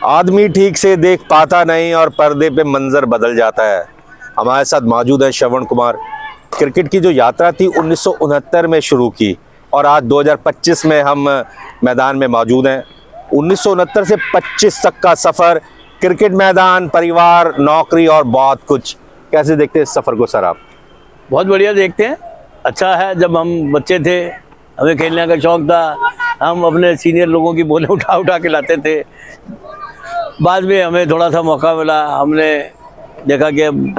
आदमी ठीक से देख पाता नहीं और पर्दे पे मंजर बदल जाता है। हमारे साथ मौजूद है श्रवण कुमार। क्रिकेट की जो यात्रा थी 1969 में शुरू की और आज 2025 में हम मैदान में मौजूद हैं। 1969 से 25 तक का सफ़र, क्रिकेट मैदान, परिवार, नौकरी और बहुत कुछ। कैसे देखते हैं इस सफ़र को सर आप? बहुत बढ़िया देखते हैं। अच्छा है, जब हम बच्चे थे हमें खेलने का शौक़ था, हम अपने सीनियर लोगों की बोलें उठा उठा के लाते थे। बाद में हमें थोड़ा सा मौका मिला, हमने देखा कि अब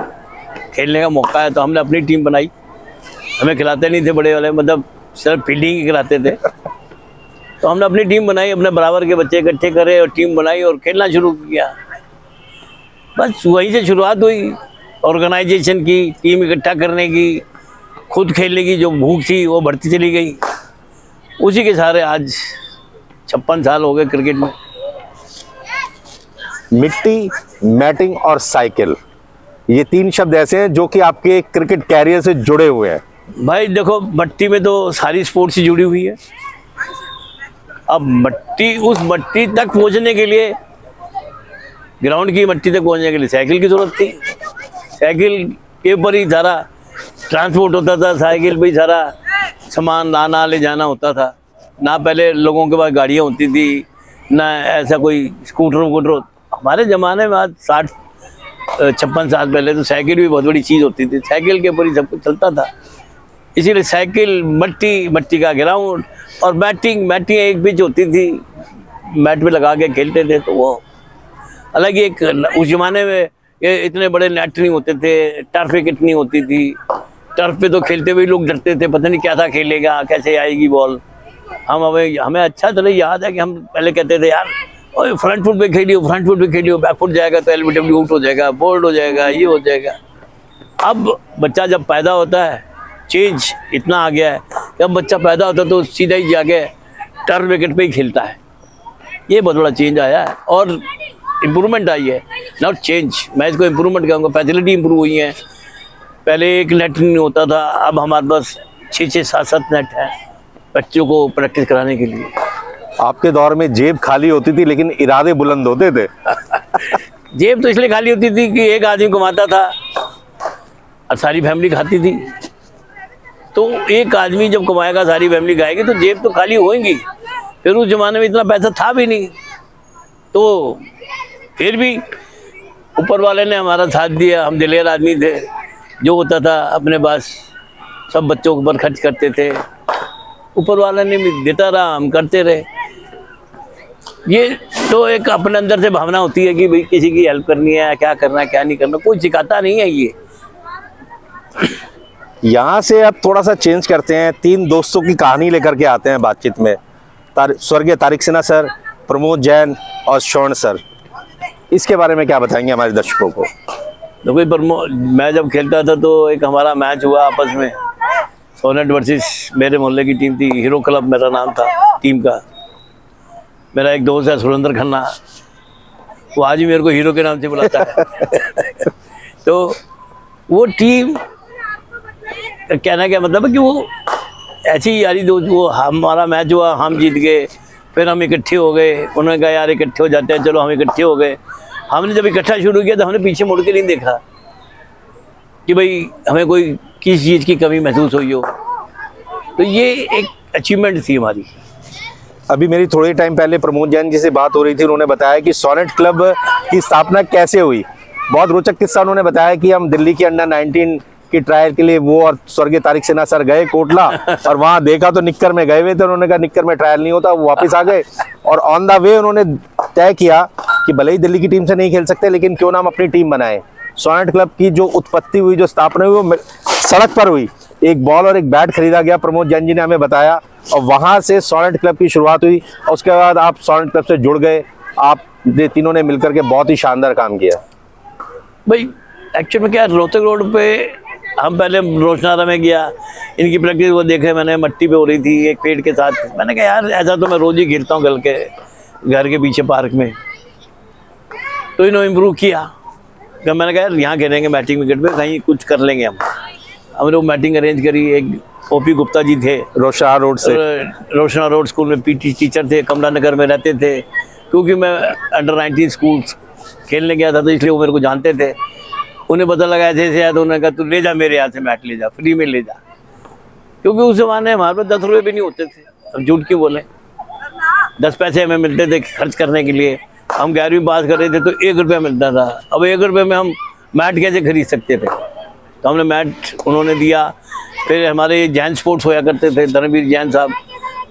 खेलने का मौका है तो हमने अपनी टीम बनाई। हमें खिलाते नहीं थे बड़े वाले, मतलब सिर्फ फील्डिंग ही खिलाते थे। तो हमने अपनी टीम बनाई, अपने बराबर के बच्चे इकट्ठे करे और टीम बनाई और खेलना शुरू किया। बस वहीं से शुरुआत हुई ऑर्गेनाइजेशन की, टीम इकट्ठा करने की, खुद खेलने की जो भूख थी वो बढ़ती चली गई। उसी के सहारे आज 56 साल हो गए क्रिकेट में। मिट्टी, मैटिंग और साइकिल, ये 3 शब्द ऐसे हैं जो कि आपके क्रिकेट कैरियर से जुड़े हुए हैं। भाई देखो, मट्टी में तो सारी स्पोर्ट्स से जुड़ी हुई है। अब मट्टी, उस मट्टी तक पहुंचने के लिए, ग्राउंड की मट्टी तक पहुंचने के लिए साइकिल की जरूरत थी। साइकिल के ऊपर ही सारा ट्रांसपोर्ट होता था, साइकिल पे ही सारा सामान लाना ले जाना होता था। ना पहले लोगों के पास गाड़ियाँ होती थी, ना ऐसा कोई स्कूटर वूटर। हमारे ज़माने में आज 56 साल पहले तो साइकिल भी बहुत बड़ी चीज़ होती थी। साइकिल के ऊपर ही सब कुछ चलता था। इसीलिए साइकिल, मट्टी, मट्टी का ग्राउंड और बैटिंग एक पिच होती थी, मैट पे लगा के खेलते थे। तो वो अलग ही एक, उस ज़माने में ये इतने बड़े नेट नहीं होते थे, टर्फ विकेट नहीं होती थी। टर्फ पे तो खेलते हुए लोग डरते थे, पता नहीं क्या था खेलेगा, कैसे आएगी बॉल। हमें अच्छा तरह याद है कि हम पहले कहते थे यार और फ्रंट फुट पे खेलियो, फ्रंट फुट पे खेलियो, बैक फुट जाएगा तो एलबीडब्ल्यू आउट हो जाएगा, बोल्ड हो जाएगा, ये हो जाएगा। अब बच्चा जब पैदा होता है, चेंज इतना आ गया है कि अब बच्चा पैदा होता है तो सीधा ही जाके टर्फ विकेट पे ही खेलता है। ये बहुत बड़ा चेंज आया है और इम्प्रूवमेंट आई है, नॉट चेंज। मैं इसको इम्प्रूवमेंट कहूँगा। फैसिलिटी इम्प्रूव हुई है। पहले एक नेट नहीं होता था, अब हमारे पास 6-6, 7-7 नेट है बच्चों को प्रैक्टिस कराने के लिए। आपके दौर में जेब खाली होती थी लेकिन इरादे बुलंद होते थे। जेब तो इसलिए खाली होती थी कि एक आदमी कमाता था और सारी फैमिली खाती थी। तो एक आदमी जब कमाएगा, सारी फैमिली खाएगी, तो जेब तो खाली होएंगी। फिर उस जमाने में इतना पैसा था भी नहीं, तो फिर भी ऊपर वाले ने हमारा साथ दिया। हम दिलेर आदमी थे, जो होता था अपने पास सब बच्चों के ऊपर खर्च करते थे। ऊपर वाला ने भी देता रहा, हम करते रहे। ये तो एक अपने अंदर से भावना होती है कि भाई किसी की हेल्प करनी है, क्या करना है क्या नहीं करना, कोई सिखाता नहीं है ये। यहाँ से अब थोड़ा सा चेंज करते हैं। 3 दोस्तों की कहानी लेकर के आते हैं बातचीत में। स्वर्गीय तारिक सिन्हा सर, प्रमोद जैन और श्रवण सर, इसके बारे में क्या बताएंगे हमारे दर्शकों को? देखो, मैं जब खेलता था तो एक हमारा मैच हुआ आपस में, सोनेट वर्सेस मेरे मोहल्ले की टीम थी। हीरो क्लब मेरा नाम था टीम का। मेरा एक दोस्त है सुरेंद्र खन्ना, वो आज भी मेरे को हीरो के नाम से बुलाता है। तो वो टीम, कहना क्या मतलब है कि वो ऐसी यारी दोस्त, वो हमारा मैच हुआ, हम जीत गए, फिर हम इकट्ठे हो गए। उन्होंने कहा यार इकट्ठे हो जाते हैं, चलो हम इकट्ठे हो गए। हमने जब इकट्ठा शुरू किया तो हमने पीछे मुड़ के नहीं देखा कि भाई हमें कोई किस चीज़ की कमी महसूस हुई हो। तो ये एक अचीवमेंट थी हमारी। अभी मेरी थोड़ी टाइम पहले प्रमोद जैन जी से बात हो रही थी, उन्होंने बताया कि सोनेट क्लब की स्थापना कैसे हुई। बहुत रोचक किस्सा उन्होंने बताया कि हम दिल्ली की अंडर 19 की ट्रायल के लिए वो और स्वर्गीय तारिक सिन्हा सर गए कोटला और वहाँ देखा तो निक्कर में गए हुए थे। उन्होंने कहा निक्कर में ट्रायल नहीं होता, वो वापस आ गए और ऑन द वे उन्होंने तय किया कि भले ही दिल्ली की टीम से नहीं खेल सकते लेकिन क्यों ना हम अपनी टीम बनाएं। सोनेट क्लब की जो उत्पत्ति हुई, जो स्थापना हुई, वो सड़क पर हुई। एक बॉल और एक बैट खरीदा गया, प्रमोद जैन जी ने हमें बताया, और वहाँ से सोनेट क्लब की शुरुआत हुई। और उसके बाद आप सोनेट क्लब से जुड़ गए। आप तीनों ने मिलकर के बहुत ही शानदार काम किया। भाई एक्चुअली में क्या, रोहतक रोड पे हम पहले रोशनारा में गया, इनकी प्रैक्टिस वो देखे मैंने, मट्टी पे हो रही थी एक पेड़ के साथ। मैंने कहा यार ऐसा तो मैं रोज़ ही खेलता हूँ घर के पीछे पार्क में। तो इन्होंने इम्प्रूव किया। जब मैंने कहा यार यहाँ खेलेंगे बैटिंग विकेट पे, कहीं कुछ कर लेंगे हमने वो बैटिंग अरेंज करी। एक ओपी गुप्ता जी थे, रोशना रोड स्कूल में पीटी टीचर थे, कमला नगर में रहते थे। क्योंकि मैं अंडर 19 स्कूल खेलने गया था, तो इसलिए वो मेरे को जानते थे। उन्हें पता लगा ऐसे ऐसे, तो उन्होंने कहा तू ले जा मेरे यहाँ से मैट, ले जा फ्री में ले जा। क्योंकि उस जमाने हमारे पास 10 रुपये भी नहीं होते थे, अब झूठ क्यों बोले। 10 पैसे हमें मिलते थे खर्च करने के लिए। हम 11वीं पास कर रहे थे तो 1 रुपया मिलता था। अब 1 रुपये में हम मैट कैसे खरीद सकते थे, तो हमने मैट उन्होंने दिया। फिर हमारे जैन स्पोर्ट्स होया करते थे, धर्मवीर जैन साहब,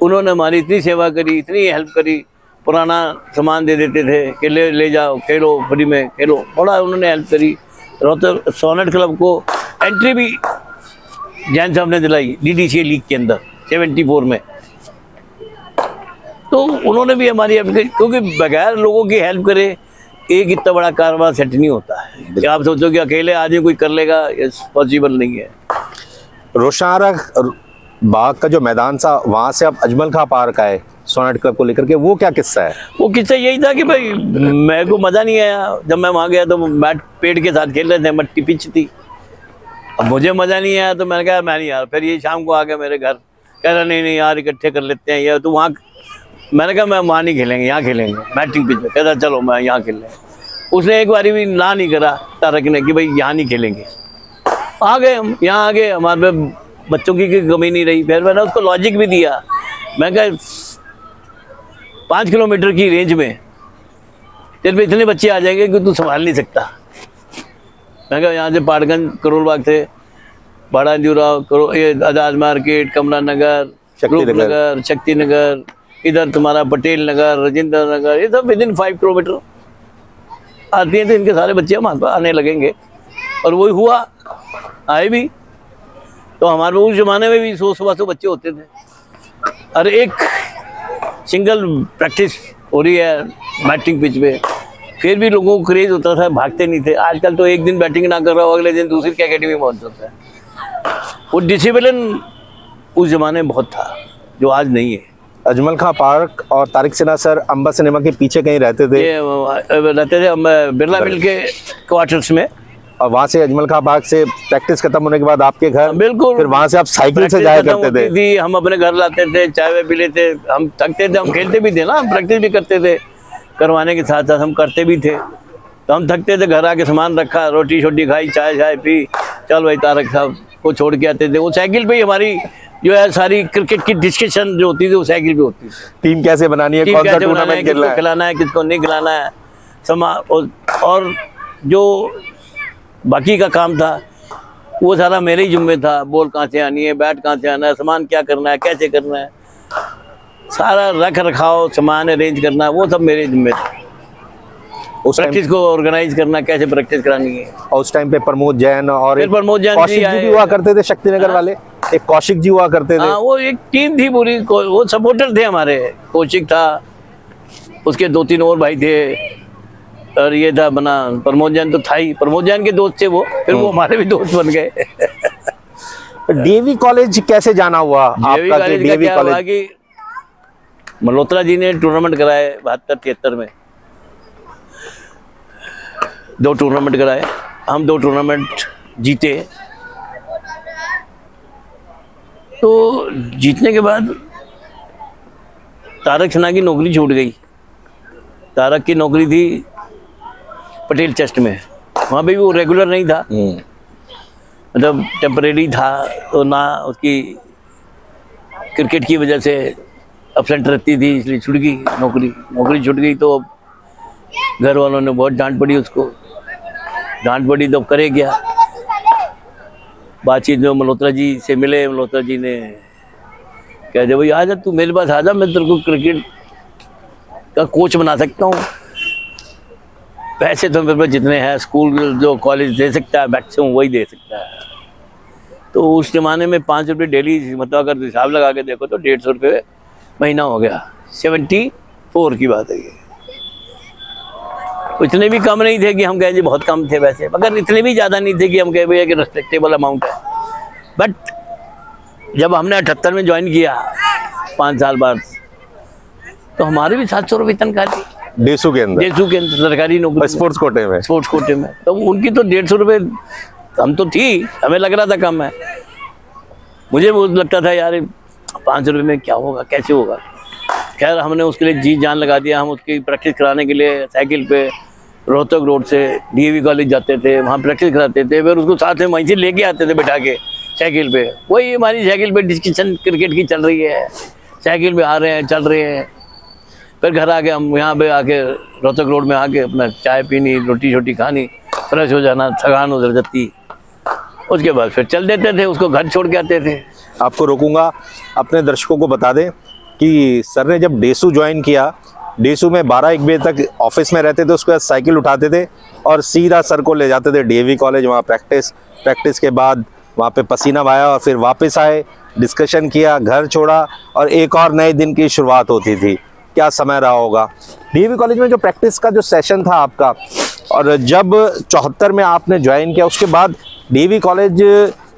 उन्होंने हमारी इतनी सेवा करी, इतनी हेल्प करी। पुराना सामान दे देते थे कि ले जाओ खेलो, फ्री में खेलो, बड़ा उन्होंने हेल्प करी। रोहतक सोनेट क्लब को एंट्री भी जैन साहब ने दिलाई DDCA लीग के अंदर 74 में। तो उन्होंने भी हमारी हेल्प करी, क्योंकि बगैर लोगों की हेल्प करे एक इतना बड़ा कारोबार सेट नहीं होता है कि आप सोचो कि अकेले आदमी कोई कर लेगा, ये पॉसिबल नहीं है। रोशनारा बाग का जो मैदान था, वहां से आप अजमल खां पार्क आए सोनेट क्लब को लेकर के, वो क्या किस्सा है? वो किस्सा यही था कि भाई मेरे को मज़ा नहीं आया। जब मैं वहाँ गया तो मैट पेड़ के साथ खेल रहे थे, मट्टी पिच थी। अब मुझे मज़ा नहीं आया तो मैंने कहा मैं नहीं यार। फिर ये शाम को आ गया मेरे घर, कह रहा नहीं यार इकट्ठे कर लेते हैं ये तो वहाँ। मैंने कहा मैं वहाँ नहीं खेलेंगे, यहाँ खेलेंगे मैटिंग पिच में। कहता चलो मैं यहाँ खेल लें। उसने एक बारी भी ना नहीं करा तारक ने कि भाई यहाँ नहीं खेलेंगे। आ गए हम, यहाँ आ गए, हमारे पे बच्चों की कमी नहीं रही। फिर मैंने उसको लॉजिक भी दिया। मैं कहा 5 किलोमीटर की रेंज में तेरे पे इतने बच्चे आ जाएंगे कि तू संभाल नहीं सकता। मैं कहा यहाँ से पाटगंज, करोल बाग से बड़ा इंदिराव, ये आजाद मार्केट, कमला नगर, नगर, शक्ति नगर, इधर तुम्हारा पटेल नगर, राजेंद्र नगर, ये सब विदिन 5 किलोमीटर आती हैं। तो इनके सारे बच्चे हमारे पास आने लगेंगे। और वही हुआ, आए भी। तो हमारे उस जमाने में भी 100-125 बच्चे होते थे। और एक सिंगल प्रैक्टिस हो रही है बैटिंग पिच पे, फिर भी लोगों को क्रेज होता था, भागते नहीं थे। आजकल तो एक दिन बैटिंग ना कर रहा हो, अगले दिन दूसरी एकेडमी में पहुंच जाता है। वो डिसिप्लिन उस जमाने में बहुत था, जो आज नहीं है। अजमल खां पार्क और तारिक सिन्हा सर अंबा सिनेमा के पीछे कहीं रहते थे? ये रहते थे बिरला मिल के क्वार्टर्स में। और वहाँ से अजमल खां पार्क से प्रैक्टिस खत्म होने के बाद आपके घर? बिल्कुल। फिर वहाँ से आप साइकिल से जाया करते थे? हम अपने घर लाते थे, चाय वाय पी लेते। हम थकते थे, हम खेलते भी थे ना, हम प्रैक्टिस भी करते थे। करवाने के साथ साथ हम करते भी थे। तो हम थकते थे, घर आके सामान रखा, रोटी शोटी खाई, चाय पी, चल भाई तारक साहब को छोड़ के आते थे। वो साइकिल पे ही हमारी जो है सारी क्रिकेट की डिस्कशन जो होती थी वो साइकिल पे होती थी। टीम कैसे बनानी है, कौन सा टूर्नामेंट खेलना है, खिलाना है, किसको नहीं खिलाना है, और जो बाकी का काम था वो सारा मेरे ही जिम्मे था। बॉल कहाँ से आनी है, बैट कहाँ से आना है, सामान क्या करना है, कैसे करना है, सारा रख रखाव, सामान अरेंज करना, वो सब मेरे जिम्मे था। उस प्रैक्टिस को ऑर्गेनाइज करना, कैसे प्रैक्टिस करानी है। और उस टाइम पे प्रमोद जैन और प्रमोद जैन कौशिक जी भी हुआ करते थे, शक्तिनगर वाले एक कौशिक जी हुआ करते थे। हाँ, वो एक टीम थी पूरी, वो सपोर्टर थे हमारे। कौशिक था, उसके 2-3 और भाई थे, और ये था बना प्रमोद जैन तो था ही। प्रमोद जैन के दोस्त थे वो, फिर वो हमारे भी दोस्त बन गए। डीएवी कॉलेज कैसे जाना हुआ आपका? डीएवी कॉलेज की मल्होत्रा जी ने टूर्नामेंट कराए 72-73 में, 2 टूर्नामेंट कराए। हम 2 टूर्नामेंट जीते। तो जीतने के बाद तारक सिन्हा की नौकरी छूट गई। तारक की नौकरी थी पटेल चेस्ट में, वहाँ पे भी वो रेगुलर नहीं था, मतलब टेम्परेरी था। तो ना उसकी क्रिकेट की वजह से अपसेंट रहती थी, इसलिए छूट गई नौकरी छूट गई। तो घर वालों ने बहुत डांट पड़ी उसको, डांट पड़ी तो करे क्या। बातचीत में मल्होत्रा जी से मिले, मल्होत्रा जी ने कह दिया भाई आजा तू मेरे पास आजा, मैं तेरे को क्रिकेट का कोच बना सकता हूँ। पैसे तो मेरे पास जितने हैं, स्कूल जो कॉलेज दे सकता है मैक्सिमम वही दे सकता है। तो उस जमाने में 5 रुपये डेली, मतलब अगर हिसाब लगा के देखो तो 150 रुपये महीना हो गया। 74 की बात है ये। इतने भी कम नहीं थे कि हम कहें जी बहुत कम थे वैसे, मगर इतने भी ज़्यादा नहीं थे कि हम कहें भैया कि रिस्पेक्टेबल अमाउंट है। बट जब हमने 78 में ज्वाइन किया 5 साल बाद, तो हमारे भी 700 रुपये तनख्वाह थी डेसू के अंदर सरकारी नौकरी, स्पोर्ट्स कोटे में। तो उनकी तो 150 रुपये हम तो थी, हमें लग रहा था कम है। मुझे बहुत लगता था यार 5 रुपये में क्या होगा, कैसे होगा। खैर हमने उसके लिए जी जान लगा दिया। हम उसकी प्रैक्टिस कराने के लिए साइकिल पे रोहतक रोड से डीएवी कॉलेज जाते थे, वहाँ प्रैक्टिस कराते थे, फिर उसको साथ में वहीं से लेके आते थे बिठा के साइकिल पे। वही हमारी साइकिल पे डिस्कशन क्रिकेट की चल रही है, साइकिल पे आ रहे हैं, चल रहे हैं। फिर घर आके हम यहाँ पे आके रोहतक रोड में आके अपना चाय पीनी, रोटी शोटी खानी, फ्रेश हो जाना, थकान उधर जाती। उसके बाद फिर चल देते थे, उसको घर छोड़ के आते थे। आपको रोकूंगा, अपने दर्शकों को बता दें कि सर ने जब डेसू ज्वाइन किया, डेसू में 12-1 बजे तक ऑफिस में रहते थे, उसके बाद साइकिल उठाते थे और सीधा सर को ले जाते थे डीएवी कॉलेज। वहाँ प्रैक्टिस के बाद वहाँ पे पसीना बहाया और फिर वापस आए, डिस्कशन किया, घर छोड़ा और एक और नए दिन की शुरुआत होती थी। क्या समय रहा होगा डीएवी कॉलेज में जो प्रैक्टिस का जो सेशन था आपका, और जब 74 में आपने ज्वाइन किया, उसके बाद डीएवी कॉलेज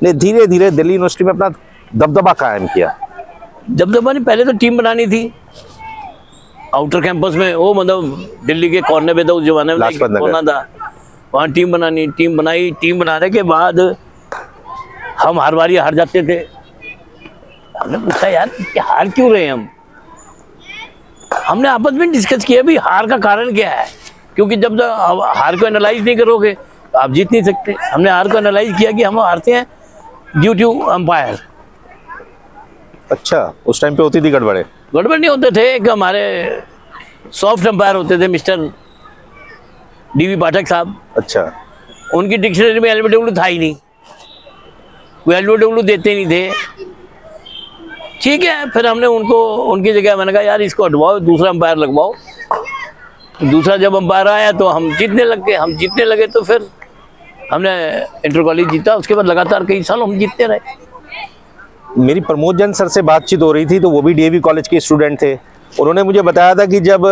ने धीरे धीरे दिल्ली यूनिवर्सिटी में अपना दबदबा कायम किया। दबदबा नहीं, पहले तो टीम बनानी थी आउटर कैंपस में, वो मतलब दिल्ली के कॉर्नर पे था उस जमाने में, लाजपत नगर कोना था, वहाँ टीम बनानी, टीम बनाई। टीम बनाने के बाद हम हर बारी हार जाते थे। हमने पूछा यार कि हार क्यों रहे हम? हमने आपस में डिस्कस किया भी हार का कारण क्या है, क्योंकि जब तक हार को एनालाइज नहीं करोगे तो आप जीत नहीं सकते। हमने हार को एनालाइज किया कि हम हारते हैं ड्यू टू अंपायर। अच्छा, उस टाइम पे होती थी गड़बड़े? गड़बड़ नहीं होते थे, एक हमारे सॉफ्ट अंपायर होते थे मिस्टर डीवी पाठक साहब। अच्छा, उनकी डिक्शनरी में एलबीडब्ल्यू था ही नहीं, वो एलबीडब्ल्यू देते नहीं थे। ठीक है, फिर हमने उनको उनकी जगह मैंने कहा यार इसको हटवाओ, दूसरा अंपायर लगवाओ। दूसरा जब अंपायर आया तो हम जीतने लगे तो फिर हमने इंटर कॉलेज जीता। उसके बाद लगातार कई साल हम जीतते रहे। मेरी प्रमोद जैन सर से बातचीत हो रही थी, तो वो भी डीएवी कॉलेज के स्टूडेंट थे। उन्होंने मुझे बताया था कि जब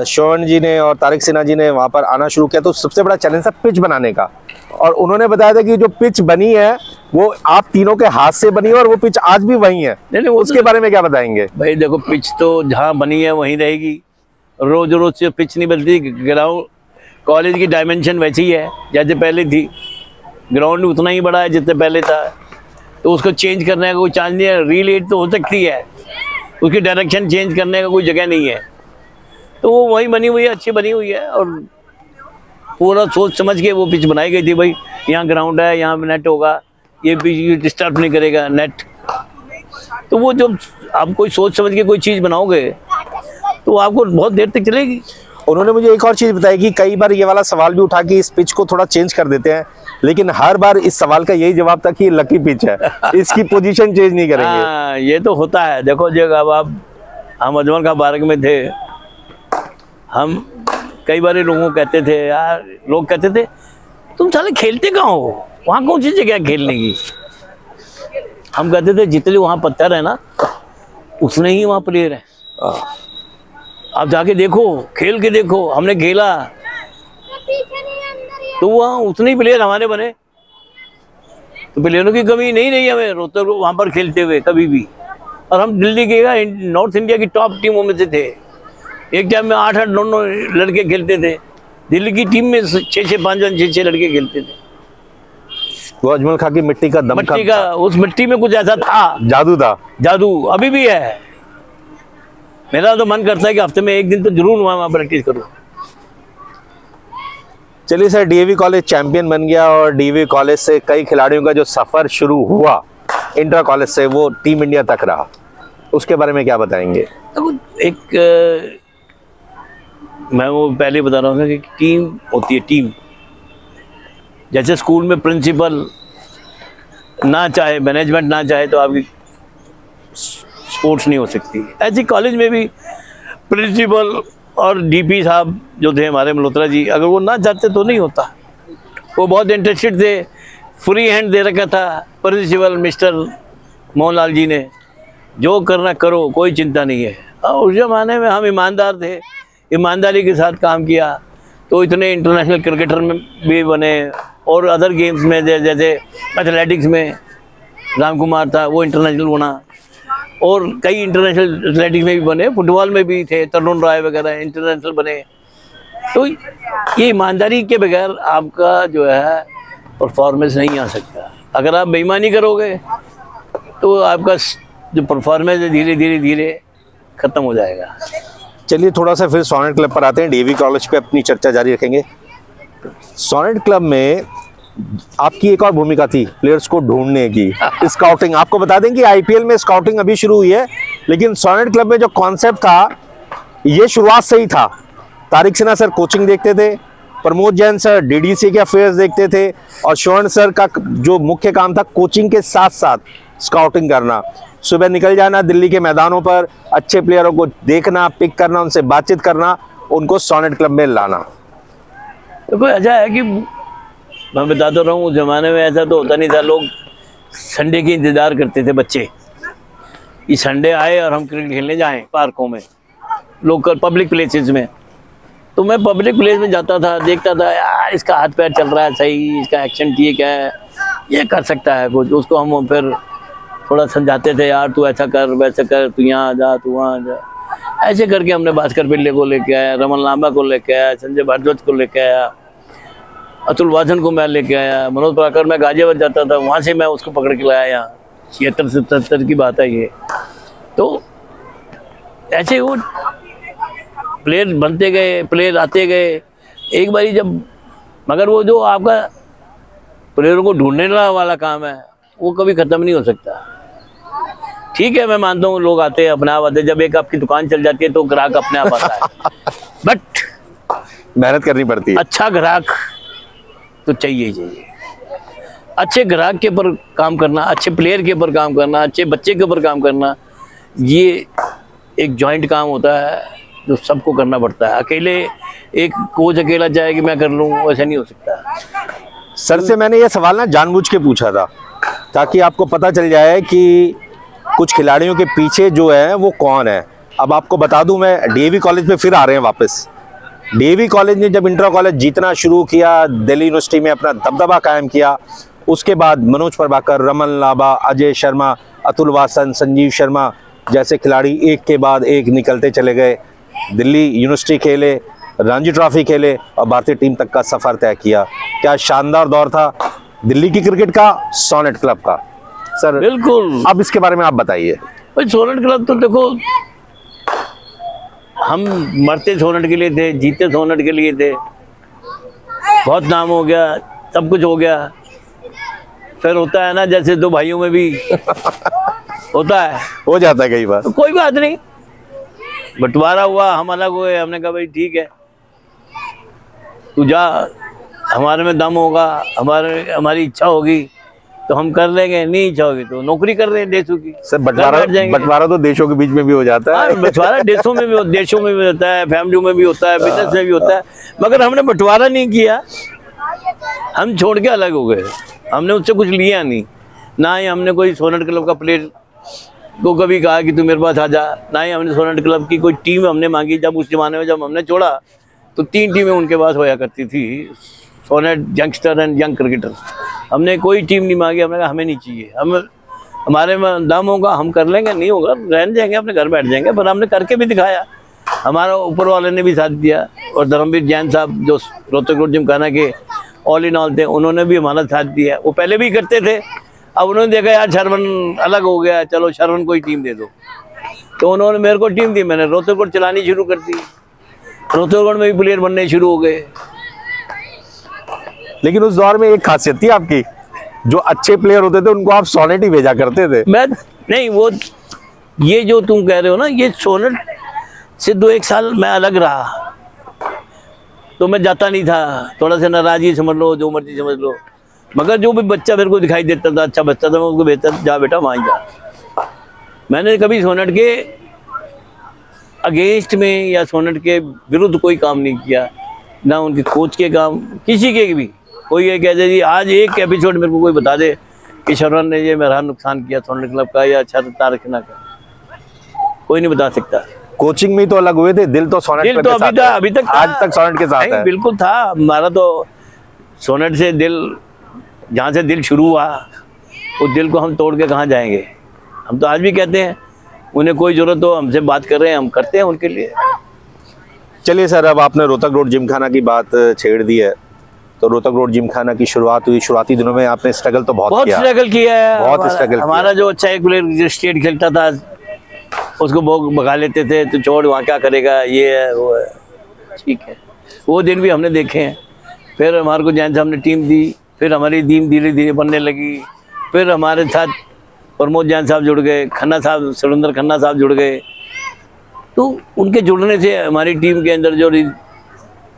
श्रवण जी ने और तारिक सिन्हा जी ने वहाँ पर आना शुरू किया तो सबसे बड़ा चैलेंज था पिच बनाने का, और उन्होंने बताया था कि जो पिच बनी है वो आप तीनों के हाथ से बनी है और वो पिच आज भी वही है। नहीं, उसके बारे में क्या बताएंगे? भाई देखो, पिच तो जहाँ बनी है वहीं रहेगी, रोज रोज से पिच नहीं बदलती। ग्राउंड कॉलेज की डायमेंशन वैसी ही है जैसे पहले थी, ग्राउंड उतना ही बड़ा है जितने पहले था, तो उसको चेंज करने का कोई चांस नहीं है। रीलेट तो हो सकती है, उसकी डायरेक्शन चेंज करने का कोई जगह नहीं है, तो वो वही बनी हुई है, अच्छी बनी हुई है। और पूरा सोच समझ के वो पिच बनाई गई थी, भाई यहाँ ग्राउंड है, यहाँ नेट होगा, ये पिच डिस्टर्ब नहीं करेगा नेट। तो वो जब आप कोई सोच समझ के कोई चीज़ बनाओगे तो आपको बहुत देर तक चलेगी। उन्होंने मुझे एक और चीज़ बताई कि कई बार ये वाला सवाल भी उठा कि इस पिच को थोड़ा चेंज कर देते हैं, लेकिन हर बार इस सवाल का यही जवाब था कि लकी पिच है, इसकी पोजीशन चेंज नहीं करेंगे। हाँ, ये तो होता है। देखो जब अब हम अजमल का पार्क में थे, हम कई बार लोगों को कहते थे यार, लोग कहते थे तुम साले खेलते कहाँ हो, वहाँ कौन सी जगह है खेलने की? हम कहते थे जितने वहाँ पत्थर है ना उतने ही वहाँ प्लेयर है, आप जाके देखो, खेल के देखो। हमने खेला तो वहाँ उतने ही प्लेयर हमारे बने, तो प्लेयरों की कमी नहीं रही हमें रोहतक वहाँ पर खेलते हुए कभी भी। और हम दिल्ली के नॉर्थ इंडिया की टॉप टीमों में से थे। एक टाइम में 8-8, 9-9 लड़के खेलते थे दिल्ली की टीम में, 6-6, 5-5, 6-6 लड़के खेलते थे। वो अजमल खां की मिट्टी का दम, मिट्टी का, उस मिट्टी में कुछ ऐसा था, जादू था, जादू अभी भी है। मेरा तो मन करता है कि हफ्ते में एक दिन तो जरूर वहाँ प्रैक्टिस करूँ। चलिए सर, डीएवी कॉलेज चैंपियन बन गया और डीएवी कॉलेज से कई खिलाड़ियों का जो सफर शुरू हुआ इंटर कॉलेज से, वो टीम इंडिया तक रहा, उसके बारे में क्या बताएंगे? तो एक मैं वो पहले बता रहा हूँ कि टीम होती है, टीम जैसे स्कूल में प्रिंसिपल ना चाहे, मैनेजमेंट ना चाहे तो आपकी स्पोर्ट्स नहीं हो सकती। ऐसे कॉलेज में भी प्रिंसिपल और डीपी साहब जो थे हमारे मल्होत्रा जी, अगर वो ना चाहते तो नहीं होता। वो बहुत इंटरेस्टेड थे, फ्री हैंड दे रखा था प्रिंसिपल मिस्टर मोहनलाल जी ने, जो करना करो, कोई चिंता नहीं है। और उस जमाने में हम ईमानदार थे, ईमानदारी के साथ काम किया तो इतने इंटरनेशनल क्रिकेटर में भी बने, और अदर गेम्स में जैसे एथलेटिक्स में राम कुमार था, वो इंटरनेशनल बना, और कई इंटरनेशनल एथलेटिक्स में भी बने, फुटबॉल में भी थे, तरुण राय वगैरह इंटरनेशनल बने। तो ये ईमानदारी के बगैर आपका जो है परफॉर्मेंस नहीं आ सकता। अगर आप बेईमानी करोगे तो आपका जो परफॉर्मेंस है धीरे धीरे खत्म हो जाएगा। चलिए थोड़ा सा फिर सोनेट क्लब पर आते हैं, डीएवी कॉलेज पे अपनी चर्चा जारी रखेंगे। सोनेट क्लब में आपकी एक और भूमिका थी प्लेयर्स को ढूंढने की, स्काउटिंग। आपको बता दें कि आईपीएल में स्काउटिंग अभी शुरू हुई है, लेकिन सोनेट क्लब में जो कॉन्सेप्ट था ये शुरुआत से ही था। तारिक सिन्हा सर कोचिंग देखते थे, प्रमोद जैन सर डीडीसी के अफेयर्स देखते थे, और स्वर्ण सर का जो मुख्य काम था कोचिंग के साथ साथ स्काउटिंग करना। सुबह निकल जाना दिल्ली के मैदानों पर, अच्छे प्लेयरों को देखना, पिक करना, उनसे बातचीत करना, उनको सोनेट क्लब में लाना। तो कोई ऐसा है कि मैं बता तो रहा हूँ, उस जमाने में ऐसा तो होता नहीं था। लोग संडे की इंतजार करते थे बच्चे, कि संडे आए और हम क्रिकेट खेलने जाएं पार्कों में, लोकल पब्लिक प्लेसेस में। तो मैं पब्लिक प्लेस में जाता था, देखता था यार इसका हाथ पैर चल रहा है सही, इसका एक्शन ठीक है, ये कर सकता है कुछ। उसको हम फिर थोड़ा समझाते थे, यार तू ऐसा कर वैसा कर, तू यहाँ आ जा, तू वहाँ आ जा। ऐसे करके हमने भास्कर पिल्ले को लेके आया, रमन लांबा को लेके आया, संजय भारद्वाज को लेके आया, अतुल वासन को मैं लेके आया, मनोज प्राकर। मैं गाजियाबाद जाता था, वहाँ से मैं उसको पकड़ के लाया यहाँ। 76-77 की बात है ये। तो ऐसे वो प्लेयर बनते गए, प्लेयर आते गए। एक बारी जब, मगर वो जो आपका प्लेयरों को ढूंढने वाला काम है वो कभी ख़त्म नहीं हो सकता। ठीक है, मैं मानता हूँ लोग आते हैं, अपने आप आते हैं। जब एक आपकी दुकान चल जाती है तो ग्राहक अपने आप आता है, बट मेहनत करनी पड़ती है। अच्छा ग्राहक तो चाहिए ही चाहिए। अच्छे ग्राहक के ऊपर काम करना, अच्छे प्लेयर के ऊपर काम करना, अच्छे बच्चे के ऊपर काम करना, ये एक जॉइंट काम होता है जो सबको करना पड़ता है। अकेले एक कोच अकेला चाहे कि मैं कर लूँ, ऐसा नहीं हो सकता। सर से मैंने ये सवाल ना जानबूझ के पूछा था, ताकि आपको पता चल जाए कि कुछ खिलाड़ियों के पीछे जो है वो कौन है। अब आपको बता दूं, मैं डीएवी कॉलेज पे फिर आ रहे हैं वापस। डीएवी कॉलेज ने जब इंटर कॉलेज जीतना शुरू किया, दिल्ली यूनिवर्सिटी में अपना दबदबा कायम किया, उसके बाद मनोज प्रभाकर, रमन लांबा, अजय शर्मा, अतुल वासन, संजीव शर्मा जैसे खिलाड़ी एक के बाद एक निकलते चले गए। दिल्ली यूनिवर्सिटी खेले, रणजी ट्रॉफी खेले और भारतीय टीम तक का सफर तय किया। क्या शानदार दौर था दिल्ली की क्रिकेट का, सोनेट क्लब का। सर बिल्कुल, अब इसके बारे में आप बताइए। भाई सोनेट क्लब तो देखो, हम मरते सोनेट के लिए थे, जीते सोनेट के लिए थे। बहुत नाम हो गया, सब कुछ हो गया। फिर होता है ना, जैसे दो भाइयों में भी होता है, हो जाता है कई बार। तो कोई बात नहीं, बंटवारा हुआ, हम अलग हुए। हमने कहा भाई ठीक है, तू जा, हमारे में दम होगा, हमारी इच्छा होगी तो हम कर लेंगे, नहीं इच्छा होगी तो नौकरी कर रहे हैं देशों की। सर बंटवारा तो देशों के बीच में भी हो जाता है। बंटवारा देशों में भी होता है, फैमिलियों में भी होता है, बिजनेस में भी होता है। मगर हमने बंटवारा नहीं किया, हम छोड़ के अलग हो गए। हमने उससे कुछ लिया नहीं, ना ही हमने कोई सोनेट क्लब का प्लेयर को कभी कहा कि तू मेरे पास आ जा, ना ही हमने सोनेट क्लब की कोई टीम हमने मांगी। जब उस जमाने में जब हमने छोड़ा तो 3 टीमें उनके पास होया करती थी, Sonnet youngster and young cricketer. हमने कोई टीम नहीं मांगी, हमने कहा हमें नहीं चाहिए, हमारे में दम होगा हम कर लेंगे, नहीं होगा रहने जाएंगे, अपने घर बैठ जाएंगे। पर हमने करके भी दिखाया, हमारा ऊपर वाले ने भी साथ दिया। और धर्मवीर जैन साहब जो रोहतक रोड जिमखाना के ऑल इन ऑल थे, उन्होंने भी हमारा साथ दिया। वो पहले भी करते थे, अब उन्होंने देखा यार शरवण अलग हो गया, चलो शरवण को ही टीम दे दो, तो उन्होंने मेरे को टीम दी। मैंने रोहतक रोड चलानी शुरू कर दी, रोहतक रोड में भी प्लेयर बनने शुरू हो गए। लेकिन उस दौर में एक खासियत थी आपकी, जो अच्छे प्लेयर होते थे उनको आप सोनेट ही भेजा करते थे। मैं नहीं, वो ये जो तुम कह रहे हो ना, ये सोनेट से 2-1 साल मैं अलग रहा तो मैं जाता नहीं था, थोड़ा सा नाराजगी समझ लो, जो मर्जी समझ लो। मगर जो भी बच्चा मेरे को दिखाई देता था, अच्छा बच्चा था, मैं उसको भेजता, जा बेटा वहाँ जा। मैंने कभी सोनेट के अगेंस्ट में या सोनेट के विरुद्ध कोई काम नहीं किया, ना उनके कोच के काम, किसी के भी। कोई ये कह दे जी आज एक एपिसोड मेरे को कोई बता दे कि शरवण ने ये मेरा नुकसान किया सोनेट क्लब का या तारिक सिन्हा का, कोई नहीं बता सकता। कोचिंग में तो अलग हुए थे, दिल तो सोनेट दिल तो अभी तक आज तक सोनेट के साथ है। बिल्कुल था हमारा तो सोनेट से दिल, जहाँ से दिल शुरू हुआ उस दिल को हम तोड़ के कहाँ जाएंगे। हम तो आज भी कहते हैं उन्हें कोई जरूरत हो हमसे बात कर रहे हैं, हम करते हैं उनके लिए। चलिए सर, अब आपने रोहतक रोड जिमखाना की बात छेड़ दी है, तो रोहतक रोड जिमखाना की शुरुआत हुई, शुरुआती दिनों में आपने स्ट्रगल तो बहुत स्ट्रगल किया है। बहुत स्ट्रगल। हमारा जो अच्छा एक प्लेयर स्टेट खेलता था उसको भगा लेते थे, तो छोड़ वहाँ क्या करेगा, ये है वो है। ठीक है, वो दिन भी हमने देखे हैं। फिर हमारे को जैन साहब ने टीम दी, फिर हमारी टीम धीरे धीरे बनने लगी। फिर हमारे साथ प्रमोद जैन साहब जुड़ गए, खन्ना साहब, सुरेंद्र खन्ना साहब जुड़ गए। तो उनके जुड़ने से हमारी टीम के अंदर जो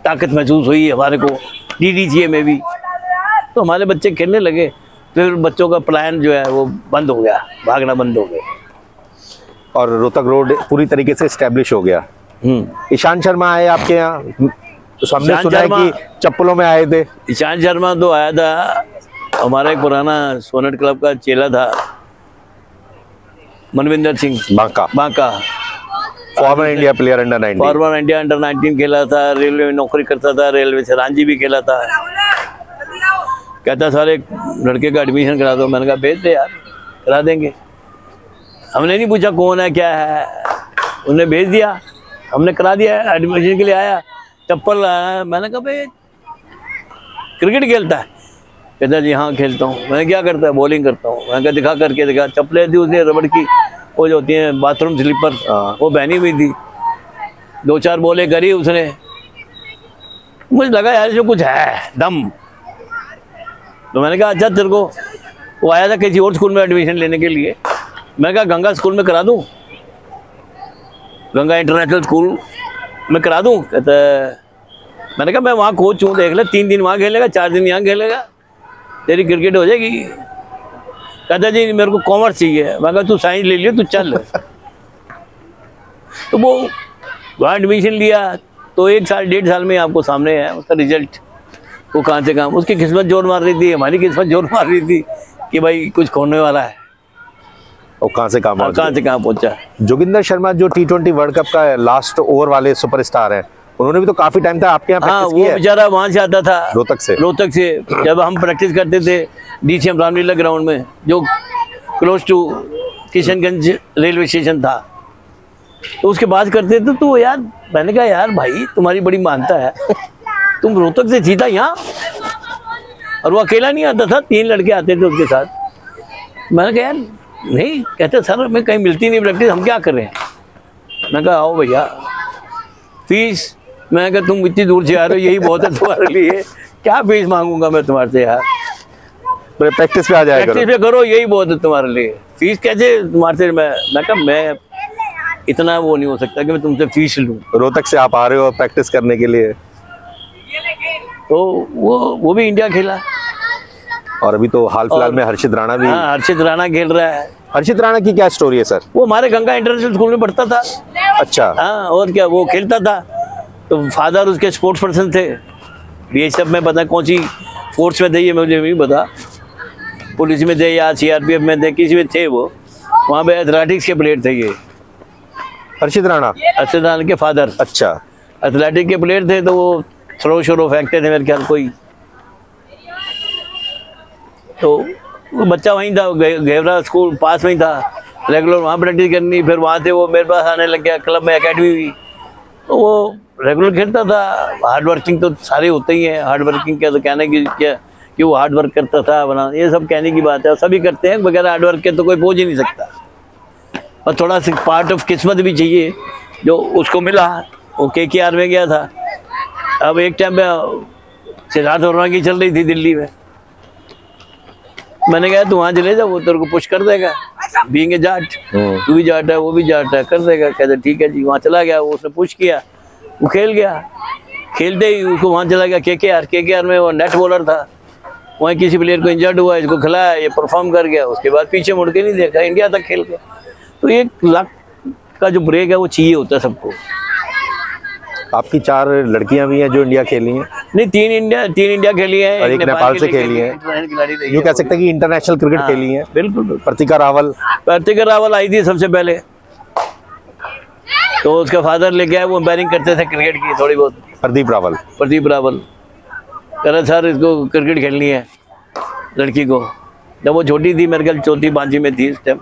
ताकत महसूस हुई हमारे को, DDCA में भी, तो हमारे बच्चे खेलने लगे। फिर बच्चों का प्लान जो है वो बंद हो गया, भागना बंद हो गया, और रोहतक रोड पूरी तरीके से स्टैब्लिश हो गया। ईशान शर्मा आए आपके यहाँ, तो हमने सुना है कि चप्पलों में आए थे। ईशान शर्मा तो आया था, हमारा एक पुराना सोनेट क्लब का चेला था, Manvinder Singh Banka, farmer India player under 19। Farmer India under 19 खेला था, रेलवे में नौकरी करता था, रेलवे से रांची भी खेला था। कहता सर एक लड़के का एडमिशन करा दो। मैंने कहा भेज दे यार, करा देंगे। हमने नहीं पूछा कौन है क्या है, उन्हें भेज दिया, हमने करा दिया। एडमिशन के लिए आया, चप्पल लाया। मैंने कहा भाई क्रिकेट खेलता है? कहता जी हाँ खेलता हूँ। मैंने क्या करता है? बॉलिंग करता हूँ। मैंने कहा दिखा करके दिखा। चप्पलें थी उसने रबड़ की, वो जो होती हैं बाथरूम स्लीपर, वो पहनी हुई थी। 2-4 बॉलें करी उसने, मुझे लगा यार जो कुछ है दम। तो मैंने कहा अच्छा तेरे को, वो आया था किसी और स्कूल में एडमिशन लेने के लिए। मैंने कहा गंगा स्कूल में करा दूं, गंगा इंटरनेशनल स्कूल में करा दूं? कहता मैंने कहा मैं वहाँ कोच हूँ, देख ले 3 दिन वहाँ खेलेगा, 4 दिन यहाँ खेलेगा, तेरी क्रिकेट हो जाएगी। कहता जी मेरे को कॉमर्स चाहिए। मैं कहा तू साइंस ले लियो, तू चल। तो वो वहाँ एडमिशन लिया, तो 1 साल 1.5 साल में आपको सामने है उसका रिजल्ट। वो कहाँ से कहाँ, उसकी किस्मत जोर मार रही थी, हमारी किस्मत जोर मार रही थी कि भाई कुछ खोने वाला है, और कहाँ से कहाँ पहुंचा। जोगिंदर शर्मा जो T20 वर्ल्ड कप का लास्ट ओवर वाले सुपरस्टार हैं, उन्होंने भी तो काफी टाइम तक आपके यहाँ प्रैक्टिस की है। वो बेचारा वहाँ से आता था, रोहतक से जब हम प्रैक्टिस करते थे DCM रामलीला ग्राउंड में, जो close to Kishanganj railway station था। तो उसके बाद करते थे। तो यार मैंने कहा यार भाई तुम्हारी बड़ी मानता है, तुम रोहतक से सीधा यहाँ, और वो अकेला नहीं आता था, 3 लड़के आते थे उसके साथ। मैंने कहा यार नहीं, कहते सर मैं कहीं मिलती नहीं प्रैक्टिस, हम क्या कर रहे हैं? मैंने कहा आओ भैया, फीस, मैंने कहा तुम इतनी दूर से आ रहे हो, यही बहुत है तुम्हारे लिए, क्या फीस मांगूंगा मैं तुम्हारे से यार, प्रैक्टिस पे आ जाएगा, प्रैक्टिस पे करो, यही बहुत है तुम्हारे लिए, फीस कैसे तुम्हारे से? मैं कहा मैं इतना वो नहीं हो सकता कि मैं तुमसे फीस लूँ। रोहतक से आप आ रहे हो प्रैक्टिस करने के लिए। तो वो भी इंडिया खेला, और अभी तो हाल फिलहाल में हर्षित राणा भी। हाँ, हर्षित राणा खेल रहा है। हर्षित राणा की क्या स्टोरी है सर? वो हमारे गंगा इंटरनेशनल स्कूल में पढ़ता था। अच्छा। हाँ, और क्या, वो खेलता था। तो फादर उसके स्पोर्ट्स पर्सन थे। BHF में पता कौन सी फोर्स में थे ये मुझे नहीं पता, पुलिस में थे या CRPF में थे, किसी में थे वो। वहाँ पे एथलेटिक्स के प्लेयर थे ये हर्षित राणा के फादर। अच्छा। एथलेटिक के प्लेयर थे, तो वो थ्रो फेंकते थे मेरे ख्याल कोई। तो वो बच्चा वहीं था, घेवरा स्कूल पास में ही था, रेगुलर वहाँ प्रैक्टिस करनी। फिर वहाँ से वो मेरे पास आने लग गया, क्लब में एकेडमी हुई, तो वो रेगुलर खेलता था। हार्ड वर्किंग तो सारे होते ही हैं, हार्ड वर्किंग क्या तो कहने की क्या कि वो हार्ड वर्क करता था बना, ये सब कहने की बात है, सभी करते हैं, बगैर हार्ड वर्क के तो कोई पहुँच ही नहीं सकता। और थोड़ा सा पार्ट ऑफ किस्मत भी चाहिए जो उसको मिला। वो KKR में गया था। अब एक टाइम में सिद्धार्थ वर्मा की चल रही थी दिल्ली में, मैंने कहा तू वहाँ चले जा, वो तेरे को पुश कर देगा, बीइंग ए जाट, तू भी जाट है वो भी जाट है, कर देगा। कहते ठीक है जी। वहाँ चला गया, वो उसने पुश किया, वो खेल गया। खेलते ही उसको वहाँ चला गया KKR में वो नेट बॉलर था। वहीं किसी प्लेयर को इंजर्ड हुआ, इसको खिलाया, ये परफॉर्म कर गया, उसके बाद पीछे मुड़ के नहीं देखा, इंडिया तक खेल गया। तो 1 लाख का जो ब्रेक है वो चाहिए होता है सबको। आपकी 4 लड़कियां भी हैं जो इंडिया खेली हैं? नहीं, 3 इंडिया खेली है और एक नेपाल से खेली है। यूँ कह सकते हैं कि इंटरनेशनल क्रिकेट खेली है। बिल्कुल। प्रतिका रावल आई थी सबसे पहले, तो उसका फादर लेके आया, वो एम्पायरिंग करते थे क्रिकेट की थोड़ी बहुत। प्रदीप रावल कह रहा सर इसको क्रिकेट खेलनी है लड़की को। जब वो छोटी थी, मेरे ख्याल 4वीं 5वीं में थी इस टाइम।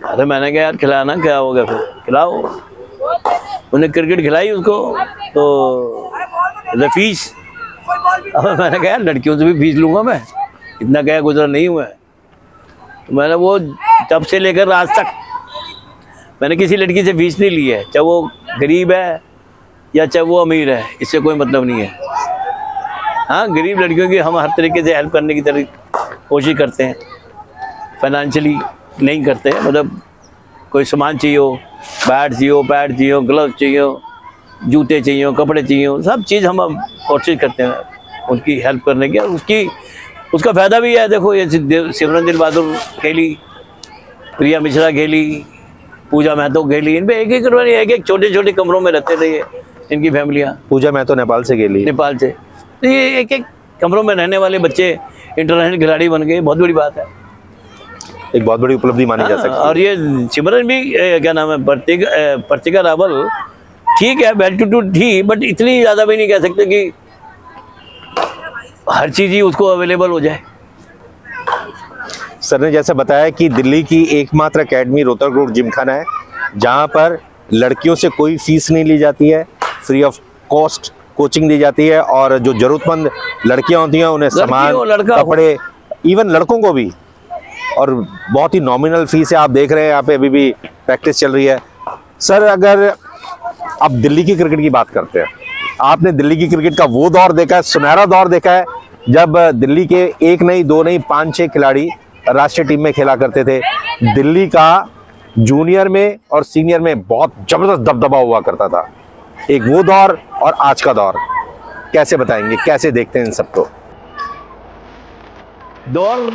अरे मैंने कहा यार खिलाना, क्या होगा फिर खिलाओ। उन्हें क्रिकेट खिलाई उसको, तो फीस, अब मैंने कहा यार लड़कियों से भी फीस लूँगा मैं, इतना क्या गुजरा नहीं हुआ है। तो मैंने वो तब से लेकर आज तक मैंने किसी लड़की से फीस नहीं ली है, चाहे वो गरीब है या चाहे वो अमीर है, इससे कोई मतलब नहीं है। हाँ, गरीब लड़कियों की हम हर तरीके से हेल्प करने की कोशिश करते हैं, फाइनेंशियली नहीं करते हैं। मतलब कोई सामान चाहिए हो, बैट चाहिए हो, पैड चाहिए हो, ग्लव्स चाहिए हो, जूते चाहिए हो, कपड़े चाहिए हो, सब चीज़ हम अब कोशिश करते हैं उनकी हेल्प करने की। और उसका फ़ायदा भी है। देखो ये सिमरनजीत बहादुर खेली, प्रिया मिश्रा खेली, पूजा महतो खेली, इन पे एक छोटे छोटे कमरों में रहते थे इनकी फैमिलियाँ। पूजा महतो नेपाल से खेली, नेपाल से, तो ये एक कमरों में रहने वाले बच्चे इंटरनेशनल खिलाड़ी बन गए, बहुत बड़ी बात है, एक बहुत बड़ी उपलब्धि मानी जा सकती है। और ये सिमरन भी क्या नाम है, पर्तिका रावल, ठीक है वेल-टू-डू थी, बट इतनी ज़्यादा भी नहीं कह सकते कि हर चीज़ ही उसको अवेलेबल हो जाए। सर ने जैसे बताया कि दिल्ली की एकमात्र एकेडमी रोहतक रोड जिमखाना है, जहां पर लड़कियों से कोई फीस नहीं ली जाती है, फ्री ऑफ कॉस्ट कोचिंग दी जाती है, और जो जरूरतमंद लड़कियां होती हैं उन्हें सामान, कपड़े, इवन लड़कों को भी, और बहुत ही नॉमिनल फीस है। आप देख रहे हैं यहाँ पे अभी भी प्रैक्टिस चल रही है। सर, अगर अब दिल्ली की क्रिकेट की बात करते हैं, आपने दिल्ली की क्रिकेट का वो दौर देखा है, सुनहरा दौर देखा है, जब दिल्ली के एक नहीं, दो नहीं, 5-6 खिलाड़ी राष्ट्रीय टीम में खेला करते थे। दिल्ली का जूनियर में और सीनियर में बहुत जबरदस्त दबदबा हुआ करता था। एक वो दौर और आज का दौर कैसे बताएंगे, कैसे देखते हैं इन सबको? दौर